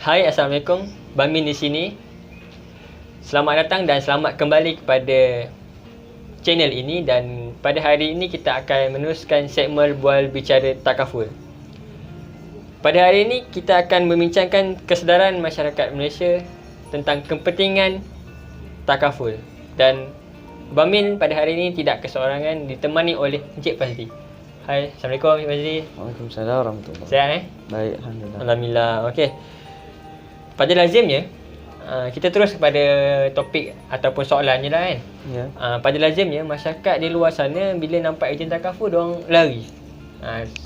Hai, Assalamualaikum. Bang Min di sini. Selamat datang dan selamat kembali kepada channel ini, dan pada hari ini kita akan meneruskan segmen Bual Bicara Takaful. Pada hari ini kita akan membincangkan kesedaran masyarakat Malaysia tentang kepentingan takaful. Dan Bang Min pada hari ini tidak keseorangan, ditemani oleh Encik Fazli. Hai, Assalamualaikum Encik Fazli. Waalaikumsalam warahmatullahi wabarakatuh. Sihat Baik, alhamdulillah. Alhamdulillah. Okey. Pada lazimnya kita terus kepada topik ataupun soalannya lah kan. Ya. Pada lazimnya masyarakat di luar sana bila nampak ejen takaful diorang lari.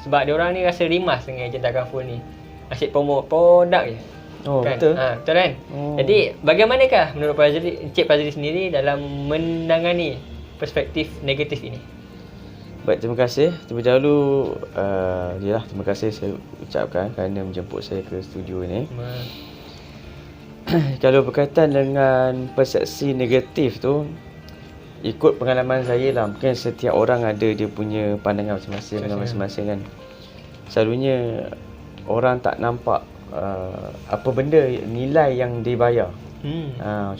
Sebab diorang ni rasa rimas dengan ejen takaful ni. Asyik promote produk je. Oh, Kan? betul. Betul kan? Oh. Jadi bagaimanakah menurut Encik Fazli sendiri dalam menangani perspektif negatif ini? Baik, terima kasih. Terlebih dahulu terima kasih saya ucapkan kerana menjemput saya ke studio ini. Kalau berkaitan dengan persepsi negatif tu, ikut pengalaman saya lah, mungkin setiap orang ada dia punya pandangan masing-masing kan. Selalunya orang tak nampak apa benda, nilai yang dibayar.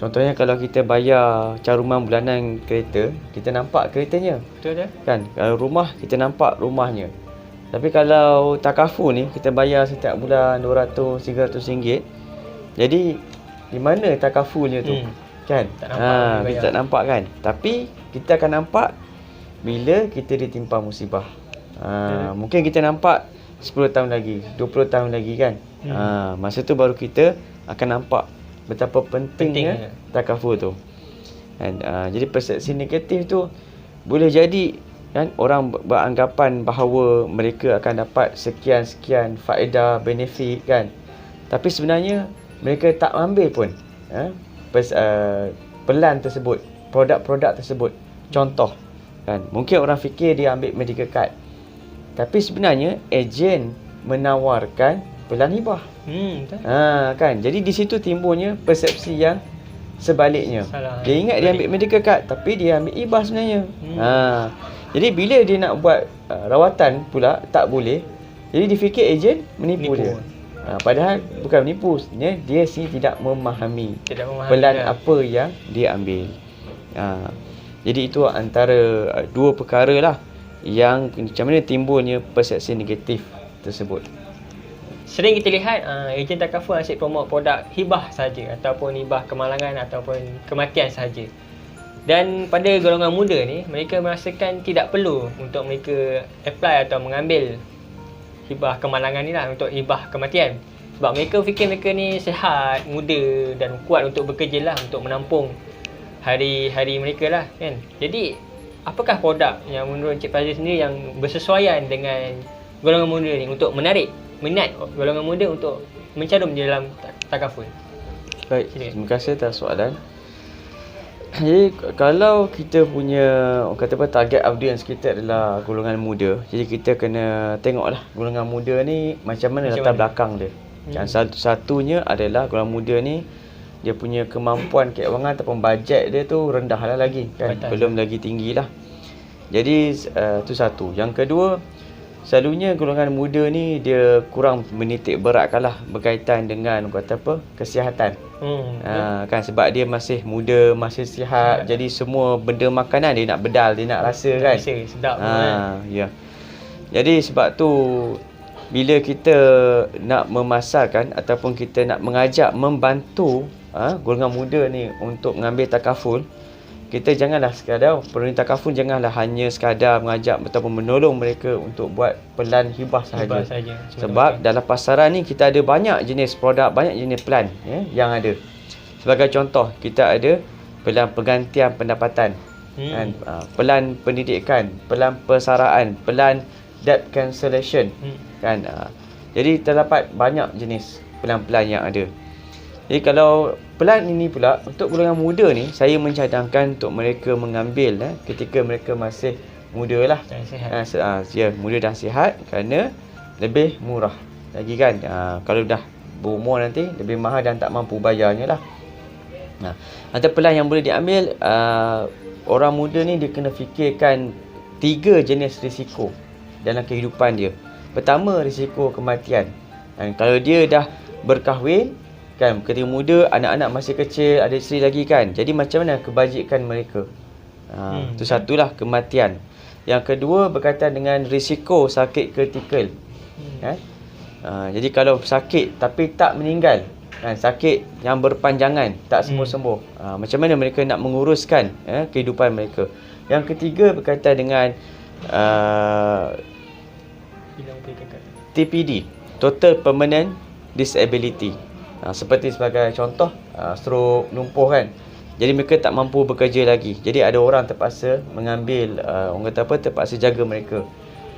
Contohnya kalau kita bayar caruman bulanan kereta, kita nampak keretanya. Betul tak? Kan? Kalau rumah, kita nampak rumahnya. Tapi kalau takaful ni, kita bayar setiap bulan RM200-300. Jadi di mana takafulnya tu? Kan? Tak nampak kita tak nampak kan? Tapi kita akan nampak bila kita ditimpa musibah. Mungkin kita nampak 10 tahun lagi, 20 tahun lagi kan? Masa tu baru kita akan nampak betapa pentingnya takaful tu. Kan? Jadi persepsi negatif tu boleh jadi kan, orang beranggapan bahawa mereka akan dapat sekian-sekian faedah, benefit kan. Tapi sebenarnya mereka tak ambil pun pelan tersebut, produk-produk tersebut. Contoh kan, mungkin orang fikir dia ambil medical card, tapi sebenarnya ejen menawarkan pelan hibah. Kan, jadi di situ timbulnya persepsi yang sebaliknya. Salah. Dia ingat dia ambil medical card, tapi dia ambil hibah sebenarnya. Jadi bila dia nak buat rawatan pula tak boleh, jadi dia fikir ejen menipu dia. Padahal bukan menipu, sebenarnya dia tidak memahami pelan apa yang dia ambil. Jadi itu antara dua perkara lah yang macam mana timbulnya persepsi negatif tersebut. Sering kita lihat ejen takaful asyik promote produk hibah saja, ataupun hibah kemalangan ataupun kematian saja. Dan pada golongan muda ni, mereka merasakan tidak perlu untuk mereka apply atau mengambil hibah kemalangan ni lah, untuk hibah kematian. Sebab mereka fikir mereka ni sihat, muda dan kuat untuk bekerja lah, untuk menampung hari-hari mereka lah kan. Jadi apakah produk yang menurut Encik Fazli sendiri yang bersesuaian dengan golongan muda ni untuk menarik minat golongan muda untuk mencarum di dalam takaful? Baik, terima kasih atas soalan. Jadi kalau kita punya target audience kita adalah golongan muda, jadi kita kena tengoklah golongan muda ni macam mana latar belakang dia. Yang satunya adalah golongan muda ni dia punya kemampuan keuangan ataupun bajet dia tu rendah lah lagi kan, belum lagi tinggi lah. Jadi tu satu. Yang kedua, selalunya golongan muda ni dia kurang menitik beratkan lah berkaitan dengan kesihatan. Kan, sebab dia masih muda, masih sihat. Jadi semua benda makanan dia nak bedal, dia nak rasa kan. Sedap ya. Jadi sebab tu bila kita nak memasarkan ataupun kita nak mengajak, membantu golongan muda ni untuk mengambil takaful, kita janganlah sekadar pemerintah takaful janganlah hanya sekadar mengajak ataupun menolong mereka untuk buat pelan hibah sahaja. Sebab dalam pasaran ni kita ada banyak jenis produk, banyak jenis pelan yang ada. Sebagai contoh, kita ada pelan pergantian pendapatan, kan? Pelan pendidikan, pelan persaraan, pelan debt cancellation, kan? Jadi terdapat banyak jenis pelan-pelan yang ada. Jadi kalau pelan ini pula untuk golongan muda ni, saya mencadangkan untuk mereka mengambil ketika mereka masih muda lah, muda dan sihat, kerana lebih murah lagi kan. Kalau dah berumur nanti lebih mahal dan tak mampu bayarnya lah. Antara pelan yang boleh diambil, orang muda ni dia kena fikirkan 3 jenis risiko dalam kehidupan dia. Pertama, risiko kematian. Dan kalau dia dah berkahwin, Kan ketika muda, anak-anak masih kecil, ada isteri lagi kan. Jadi macam mana kebajikan mereka? Itu satulah kematian. Yang kedua berkaitan dengan risiko sakit kritikal. Kan? Jadi kalau sakit tapi tak meninggal, kan, sakit yang berpanjangan, tak sembuh-sembuh, macam mana mereka nak menguruskan kehidupan mereka. Yang ketiga berkaitan dengan TPD, Total Permanent Disability. Seperti sebagai contoh, stroke, lumpuh kan. Jadi mereka tak mampu bekerja lagi. Jadi ada orang terpaksa mengambil, orang kata apa, terpaksa jaga mereka.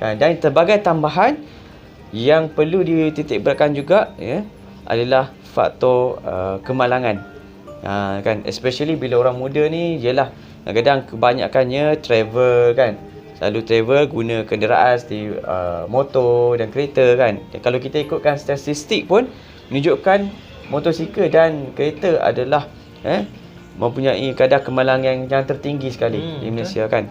Dan sebagai tambahan yang perlu dititikberatkan juga adalah faktor kemalangan. Kan, especially bila orang muda ni, jelah kadang-kadang kebanyakannya travel kan. Selalu travel guna kenderaan seperti motor dan kereta kan. Dan kalau kita ikutkan statistik pun menunjukkan motosikal dan kereta adalah mempunyai kadar kemalangan yang tertinggi sekali di Malaysia kan.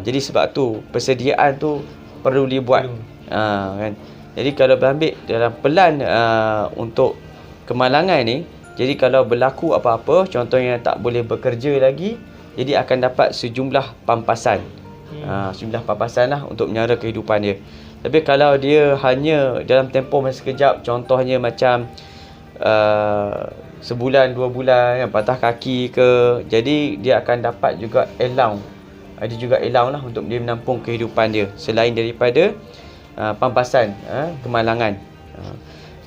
Jadi sebab tu persediaan tu perlu dibuat. Kan. Jadi kalau berambil dalam pelan untuk kemalangan ni, jadi kalau berlaku apa-apa, contohnya tak boleh bekerja lagi, jadi akan dapat sejumlah pampasan. Sejumlah pampasan lah untuk menyara kehidupan dia. Tapi kalau dia hanya dalam tempoh masa sekejap, contohnya macam sebulan 2 bulan kan, patah kaki ke, jadi dia akan dapat juga allowance. Ada juga allowance lah untuk dia menampung kehidupan dia selain daripada pampasan kemalangan.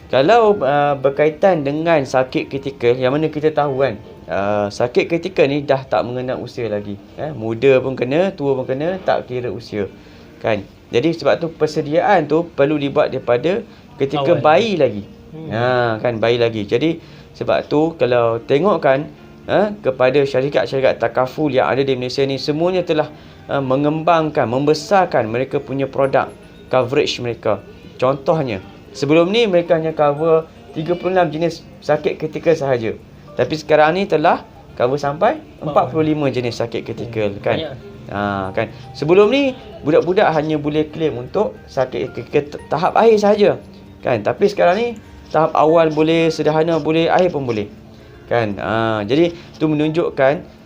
Kalau berkaitan dengan sakit kritikal, yang mana kita tahu kan, sakit kritikal ni dah tak mengenal usia lagi. Muda pun kena, tua pun kena, tak kira usia kan. Jadi sebab tu persediaan tu perlu dibuat daripada ketika bayi lagi. Kan, bayi lagi. Jadi sebab tu kalau tengokkan kepada syarikat-syarikat takaful yang ada di Malaysia ni, semuanya telah mengembangkan, membesarkan mereka punya produk coverage mereka. Contohnya, sebelum ni mereka hanya cover 36 jenis sakit kritikal sahaja. Tapi sekarang ni telah cover sampai 45 jenis sakit kritikal kan. Kan. Sebelum ni budak-budak hanya boleh claim untuk sakit kritikal tahap akhir sahaja. Kan. Tapi sekarang ni tahap awal boleh, sederhana boleh, akhir pun boleh. Kan. Jadi itu menunjukkan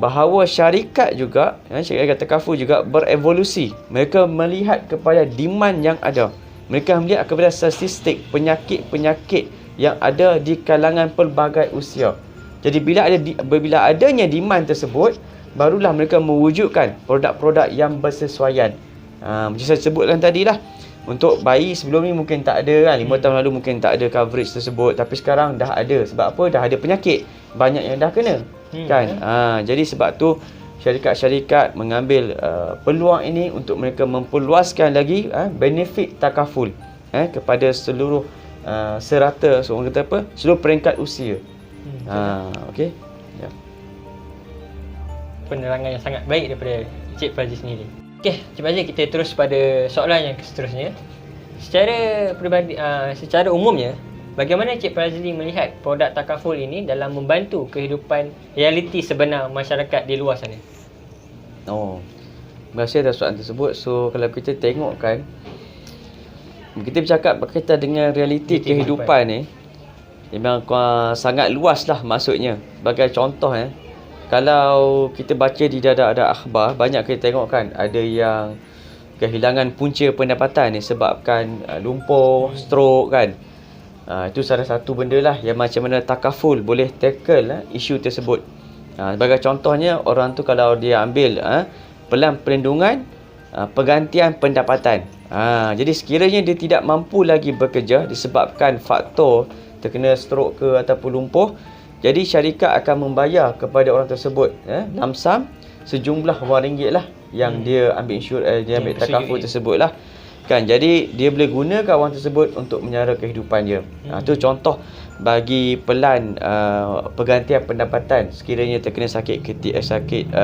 bahawa syarikat juga, syarikat takaful juga berevolusi. Mereka melihat kepada demand yang ada. Mereka melihat kepada statistik penyakit-penyakit yang ada di kalangan pelbagai usia. Jadi bila adanya demand tersebut, barulah mereka mewujudkan produk-produk yang bersesuaian. Macam saya sebutkan tadi lah, untuk bayi sebelum ni mungkin tak ada kan, 5 tahun lalu mungkin tak ada coverage tersebut, tapi sekarang dah ada. Sebab apa? Dah ada penyakit, banyak yang dah kena kan. Jadi sebab tu syarikat-syarikat mengambil peluang ini untuk mereka memperluaskan lagi benefit takaful kepada seluruh serata, orang kata apa, seluruh peringkat usia. Okey. Ya. Penerangan yang sangat baik daripada Cik Fazli sendiri. Okey, Cik Fazli, kita terus pada soalan yang seterusnya. Secara umumnya, bagaimana Cik Fazli melihat produk takaful ini dalam membantu kehidupan realiti sebenar masyarakat di luar sana? Terima kasih atas soalan tersebut. So kalau kita tengok kan, kita bercakap berkaitan dengan realiti kehidupan ni, memang sangat luas lah maksudnya. Sebagai contoh kalau kita baca di dada-dada akhbar, banyak kita tengok kan, ada yang kehilangan punca pendapatan disebabkan lumpuh, stroke kan. Itu salah satu benda lah yang macam mana takaful boleh tackle isu tersebut. Sebagai contohnya, orang tu kalau dia ambil pelan perlindungan pergantian pendapatan. Jadi sekiranya dia tidak mampu lagi bekerja disebabkan faktor terkena stroke ke ataupun lumpuh, jadi syarikat akan membayar kepada orang tersebut lump sum sejumlah RM1 lah yang dia ambil dia ambil takaful tersebut lah kan. Jadi dia boleh gunakan wang tersebut untuk menyara kehidupan dia. Itu contoh bagi pelan pergantian pendapatan sekiranya terkena sakit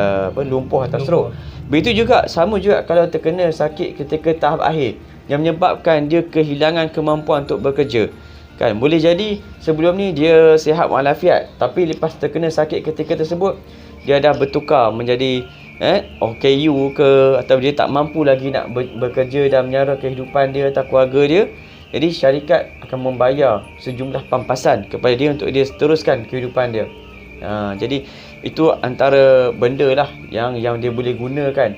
lumpuh atau stroke. Begitu juga, sama juga kalau terkena sakit ketika tahap akhir yang menyebabkan dia kehilangan kemampuan untuk bekerja. Kan, boleh jadi sebelum ni dia sihat walafiat, tapi lepas terkena sakit ketika tersebut, dia dah bertukar menjadi OKU ke, atau dia tak mampu lagi nak bekerja dan menyara kehidupan dia atau keluarga dia. Jadi syarikat akan membayar sejumlah pampasan kepada dia untuk dia teruskan kehidupan dia. Jadi itu antara benda lah yang dia boleh gunakan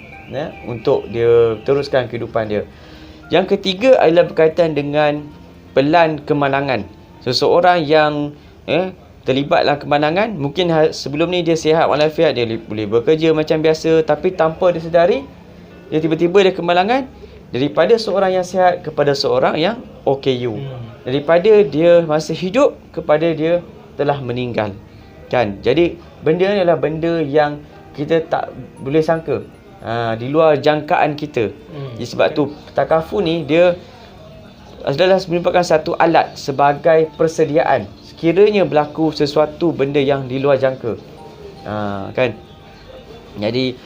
untuk dia teruskan kehidupan dia. Yang ketiga adalah berkaitan dengan pelan kemalangan. Seseorang yang terlibatlah kemalangan, mungkin sebelum ni dia sihat walafiat, dia boleh bekerja macam biasa, tapi tanpa dia sedari, dia tiba-tiba dia kemalangan, daripada seorang yang sihat kepada seorang yang OKU. Daripada dia masih hidup kepada dia telah meninggal. Kan? Jadi benda ni adalah benda yang kita tak boleh sangka, di luar jangkaan kita. Jadi sebab tu takaful ni dia adalah merupakan satu alat sebagai persediaan sekiranya berlaku sesuatu benda yang di luar jangka. Kan? Jadi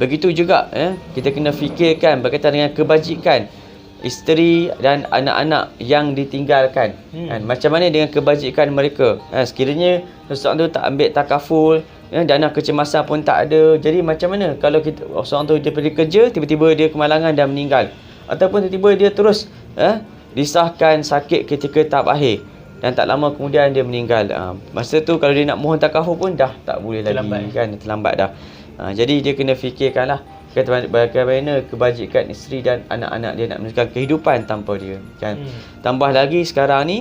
begitu juga kita kena fikirkan berkaitan dengan kebajikan isteri dan anak-anak yang ditinggalkan. Kan? Macam mana dengan kebajikan mereka? Sekiranya seseorang tu tak ambil takaful, dana kecemasan pun tak ada. Jadi macam mana kalau seorang tu dia pergi kerja, tiba-tiba dia kemalangan dan meninggal, ataupun tiba-tiba dia terus disahkan sakit ketika tahap akhir dan tak lama kemudian dia meninggal. Masa tu kalau dia nak mohon takaful pun dah tak boleh lagi, kan? Terlambat dah. Jadi dia kena fikirkanlah bagaimana kebajikan isteri dan anak-anak dia nak meneruskan kehidupan tanpa dia, kan? Tambah lagi sekarang ni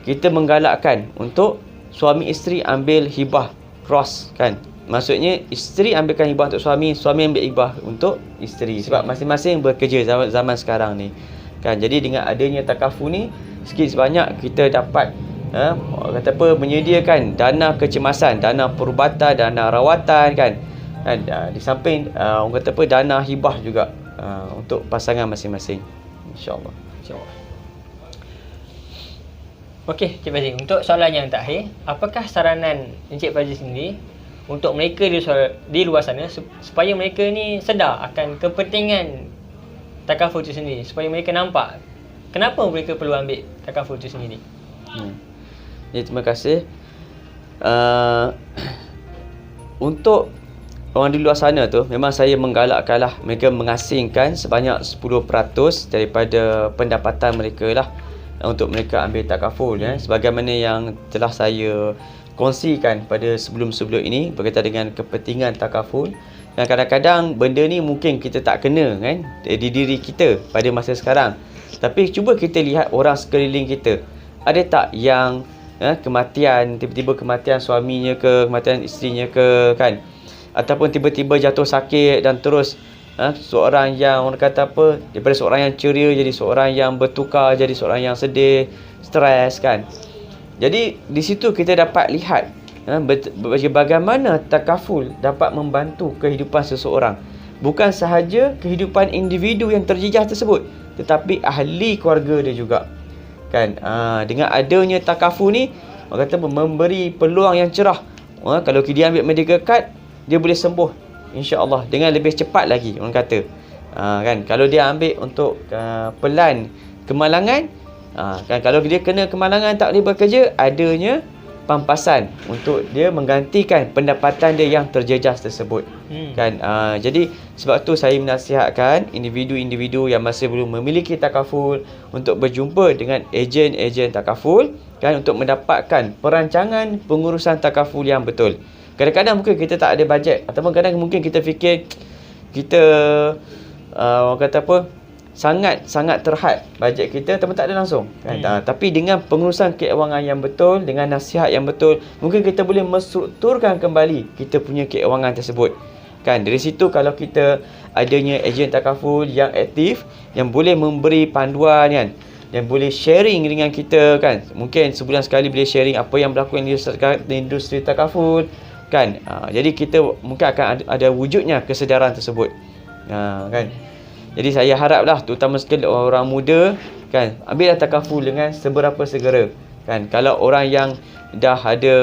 kita menggalakkan untuk suami isteri ambil hibah cross, kan? Maksudnya isteri ambilkan hibah untuk suami, suami ambil hibah untuk isteri, sebab masing-masing bekerja zaman sekarang ni, kan? Jadi dengan adanya takaful ni, sikit sebanyak kita dapat menyediakan dana kecemasan, dana perubatan, dana rawatan, kan? Di samping orang kata dana hibah juga untuk pasangan masing-masing, insya-Allah. Okey, Cik Fazil, untuk soalan yang terakhir, apakah saranan Encik Fazil sendiri untuk mereka di luar sana supaya mereka ni sedar akan kepentingan takaful itu sendiri, supaya mereka nampak kenapa mereka perlu ambil takaful itu sendiri? Ya, terima kasih. Untuk orang di luar sana tu, memang saya menggalakkanlah mereka mengasingkan sebanyak 10% daripada pendapatan mereka lah untuk mereka ambil takaful, sebagaimana yang telah saya kongsikan pada sebelum-sebelum ini berkaitan dengan kepentingan takaful. Dan kadang-kadang benda ni mungkin kita tak kena, kan, di diri kita pada masa sekarang, tapi cuba kita lihat orang sekeliling kita, ada tak yang kematian, tiba-tiba kematian suaminya ke, kematian isterinya ke, kan, ataupun tiba-tiba jatuh sakit dan terus seorang yang orang kata daripada seorang yang ceria jadi seorang yang bertukar jadi seorang yang sedih, stres, kan. Jadi di situ kita dapat lihat bagaimana takaful dapat membantu kehidupan seseorang, bukan sahaja kehidupan individu yang terjejas tersebut, tetapi ahli keluarga dia juga, kan. Dengan adanya takaful ni, orang kata memberi peluang yang cerah. Kalau dia ambil medical card, dia boleh sembuh, insya-Allah, dengan lebih cepat lagi, orang kata. Kan, kalau dia ambil untuk pelan kemalangan, kan, kalau dia kena kemalangan tak boleh bekerja, adanya pampasan untuk dia menggantikan pendapatan dia yang terjejas tersebut. Kan, jadi sebab tu saya menasihatkan individu-individu yang masih belum memiliki takaful untuk berjumpa dengan ejen-ejen takaful, kan, untuk mendapatkan perancangan pengurusan takaful yang betul. Kadang-kadang mungkin kita tak ada bajet, ataupun kadang mungkin kita fikir kita orang kata sangat terhad bajet kita, ataupun tak ada langsung, kan? Tapi dengan pengurusan keuangan yang betul, dengan nasihat yang betul, mungkin kita boleh menstrukturkan kembali kita punya keuangan tersebut, kan. Dari situ kalau kita adanya ejen takaful yang aktif, yang boleh memberi panduan, kan, yang boleh sharing dengan kita, kan. Mungkin sebulan sekali boleh sharing apa yang berlaku di industri takaful, kan. Jadi kita mungkin akan ada wujudnya kesedaran tersebut, kan. Jadi saya haraplah terutama sekali orang muda, kan, ambillah takaful dengan seberapa segera, kan. Kalau orang yang dah ada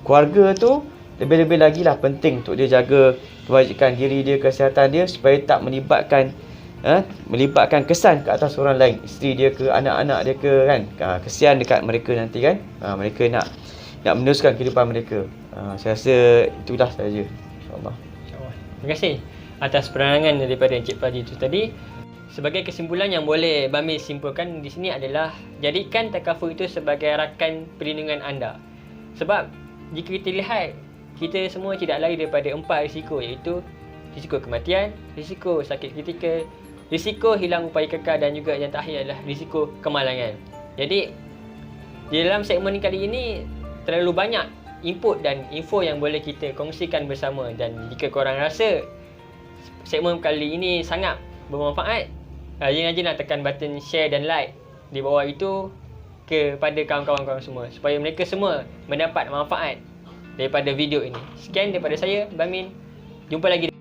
keluarga tu, lebih-lebih lagi lah penting untuk dia jaga kebajikan diri dia, kesihatan dia, supaya tak melibatkan kesan ke atas orang lain, isteri dia ke, anak-anak dia ke, kan. Kesian dekat mereka nanti, kan. Mereka nak meneruskan kehidupan mereka. Saya rasa itulah saja, insya-Allah. Terima kasih atas penerangan daripada Encik Fazil itu tadi. Sebagai kesimpulan yang boleh Bamin simpulkan di sini adalah jadikan takaful itu sebagai rakan perlindungan anda. Sebab jika kita lihat, kita semua tidak lari daripada 4 risiko, iaitu risiko kematian, risiko sakit kritikal, risiko hilang upaya kekal dan juga yang terakhir adalah risiko kemalangan. Jadi di dalam segmen kali ini terlalu banyak input dan info yang boleh kita kongsikan bersama, dan jika korang rasa segmen kali ini sangat bermanfaat, rajin-rajinlah tekan button share dan like di bawah itu kepada kawan-kawan korang semua, supaya mereka semua mendapat manfaat daripada video ini. Sekian daripada saya, Bamin. Jumpa lagi.